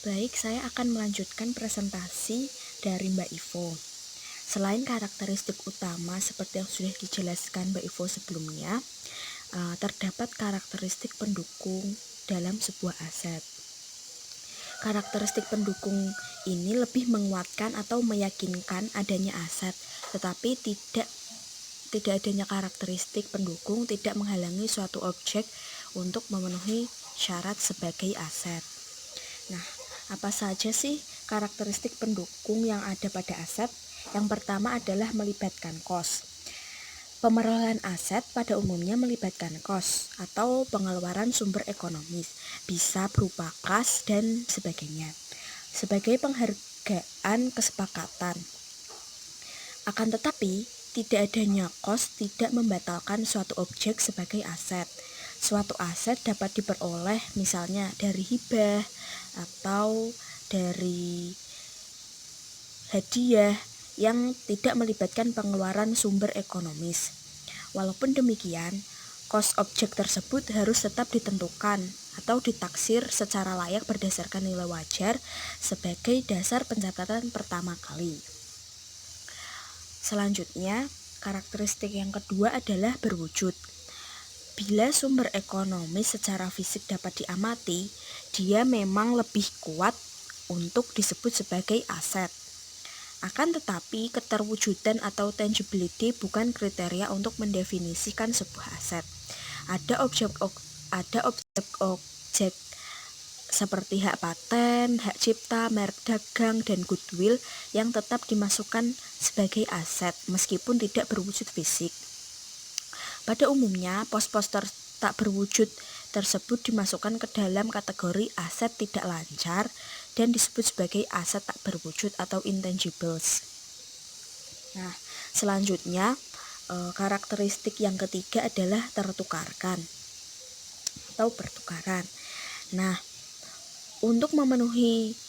Baik, saya akan melanjutkan presentasi dari Mbak Ivo. Selain karakteristik utama seperti yang sudah dijelaskan Mbak Ivo sebelumnya, terdapat karakteristik pendukung dalam sebuah aset. Karakteristik pendukung ini lebih menguatkan atau meyakinkan adanya aset, tetapi tidak adanya karakteristik pendukung tidak menghalangi suatu objek untuk memenuhi syarat sebagai aset. Nah, apa saja sih karakteristik pendukung yang ada pada aset? Yang pertama adalah melibatkan kos. Pemerolehan aset pada umumnya melibatkan kos atau pengeluaran sumber ekonomis, bisa berupa kas dan sebagainya, sebagai penghargaan kesepakatan. Akan tetapi, tidak adanya kos tidak membatalkan suatu objek sebagai aset. Suatu aset dapat diperoleh misalnya dari hibah atau dari hadiah yang tidak melibatkan pengeluaran sumber ekonomis. Walaupun demikian, kos objek tersebut harus tetap ditentukan atau ditaksir secara layak berdasarkan nilai wajar sebagai dasar pencatatan pertama kali. Selanjutnya, karakteristik yang kedua adalah berwujud. Bila sumber ekonomi secara fisik dapat diamati, dia memang lebih kuat untuk disebut sebagai aset. Akan tetapi, keterwujudan atau tangibility bukan kriteria untuk mendefinisikan sebuah aset. Ada objek seperti hak paten, hak cipta, merek dagang, dan goodwill yang tetap dimasukkan sebagai aset meskipun tidak berwujud fisik. Pada umumnya, pos-pos tak berwujud tersebut dimasukkan ke dalam kategori aset tidak lancar dan disebut sebagai aset tak berwujud atau intangibles. Nah, selanjutnya karakteristik yang ketiga adalah tertukarkan atau pertukaran. Nah, untuk memenuhi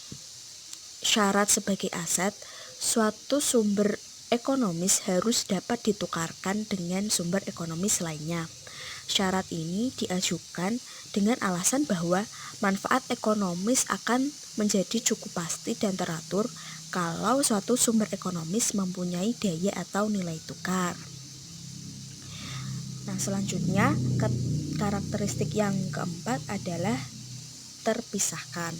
syarat sebagai aset, suatu sumber ekonomis harus dapat ditukarkan dengan sumber ekonomis lainnya. Syarat ini diajukan dengan alasan bahwa manfaat ekonomis akan menjadi cukup pasti dan teratur kalau suatu sumber ekonomis mempunyai daya atau nilai tukar. Nah, selanjutnya karakteristik yang keempat adalah terpisahkan.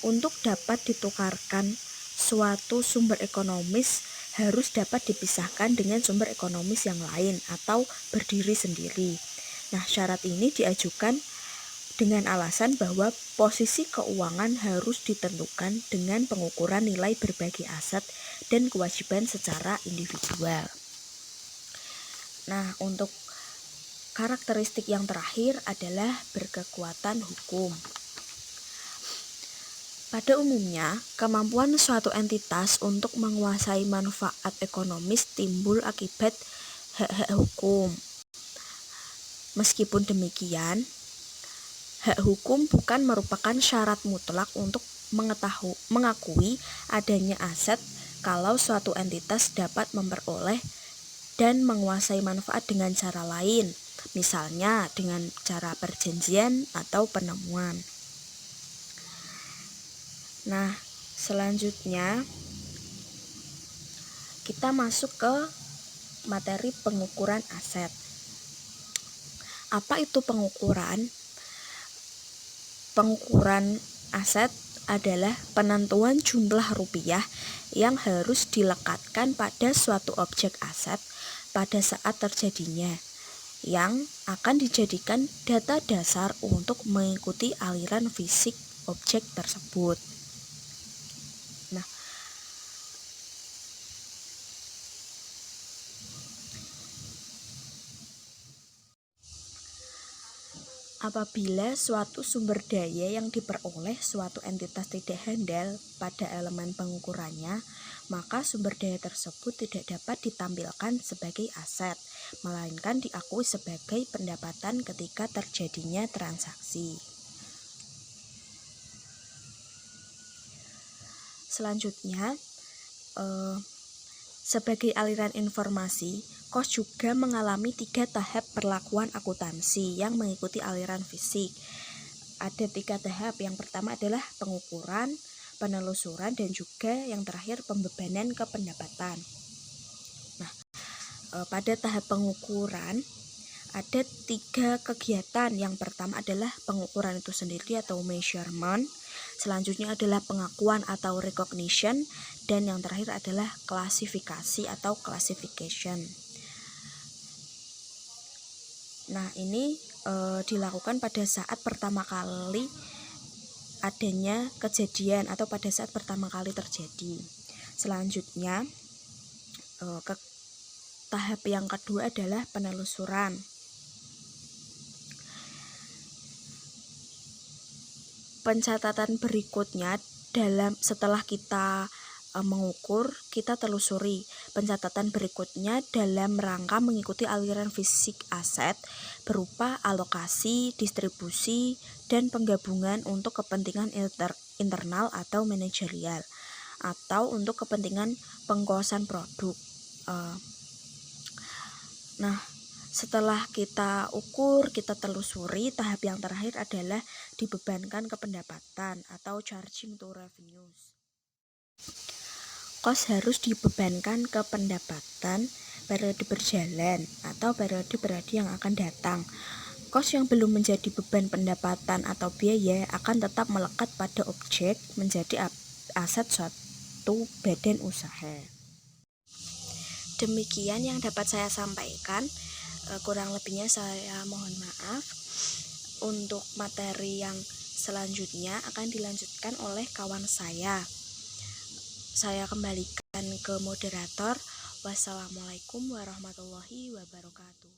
Untuk dapat ditukarkan suatu sumber ekonomis harus dapat dipisahkan dengan sumber ekonomis yang lain atau berdiri sendiri. Nah, syarat ini diajukan dengan alasan bahwa posisi keuangan harus ditentukan dengan pengukuran nilai berbagai aset dan kewajiban secara individual. Nah, untuk karakteristik yang terakhir adalah berkekuatan hukum. Pada umumnya, kemampuan suatu entitas untuk menguasai manfaat ekonomis timbul akibat hak-hak hukum. Meskipun demikian, hak hukum bukan merupakan syarat mutlak untuk mengakui adanya aset kalau suatu entitas dapat memperoleh dan menguasai manfaat dengan cara lain, misalnya dengan cara perjanjian atau penemuan. Nah, selanjutnya kita masuk ke materi pengukuran aset. Apa itu pengukuran? Pengukuran aset adalah penentuan jumlah rupiah yang harus dilekatkan pada suatu objek aset pada saat terjadinya, yang akan dijadikan data dasar untuk mengikuti aliran fisik objek tersebut. Nah, apabila suatu sumber daya yang diperoleh suatu entitas tidak handal pada elemen pengukurannya, maka sumber daya tersebut tidak dapat ditampilkan sebagai aset, melainkan diakui sebagai pendapatan ketika terjadinya transaksi. Selanjutnya, sebagai aliran informasi, kos juga mengalami 3 tahap perlakuan akuntansi yang mengikuti aliran fisik. ada 3 tahap. Yang pertama adalah pengukuran, penelusuran, dan juga yang terakhir pembebanan ke pendapatan. Nah, pada tahap pengukuran ada 3 kegiatan. Yang pertama adalah pengukuran itu sendiri atau measurement, selanjutnya adalah pengakuan atau recognition, dan yang terakhir adalah klasifikasi atau classification. Nah, ini dilakukan pada saat pertama kali adanya kejadian atau pada saat pertama kali terjadi. Selanjutnya ke tahap yang kedua adalah penelusuran. Pencatatan berikutnya setelah kita mengukur, kita telusuri. Pencatatan berikutnya dalam rangka mengikuti aliran fisik aset berupa alokasi, distribusi, dan penggabungan untuk kepentingan internal atau manajerial, atau untuk kepentingan pengkosan produk. Nah, setelah kita ukur, kita telusuri, tahap yang terakhir adalah dibebankan ke pendapatan atau charging to revenues. Kos harus dibebankan ke pendapatan periode berjalan atau periode yang akan datang. Kos yang belum menjadi beban pendapatan atau biaya akan tetap melekat pada objek menjadi aset suatu badan usaha. Demikian yang dapat saya sampaikan. Kurang lebihnya saya mohon maaf. Untuk materi yang selanjutnya akan dilanjutkan oleh kawan saya. Saya kembalikan ke moderator. Wassalamualaikum warahmatullahi wabarakatuh.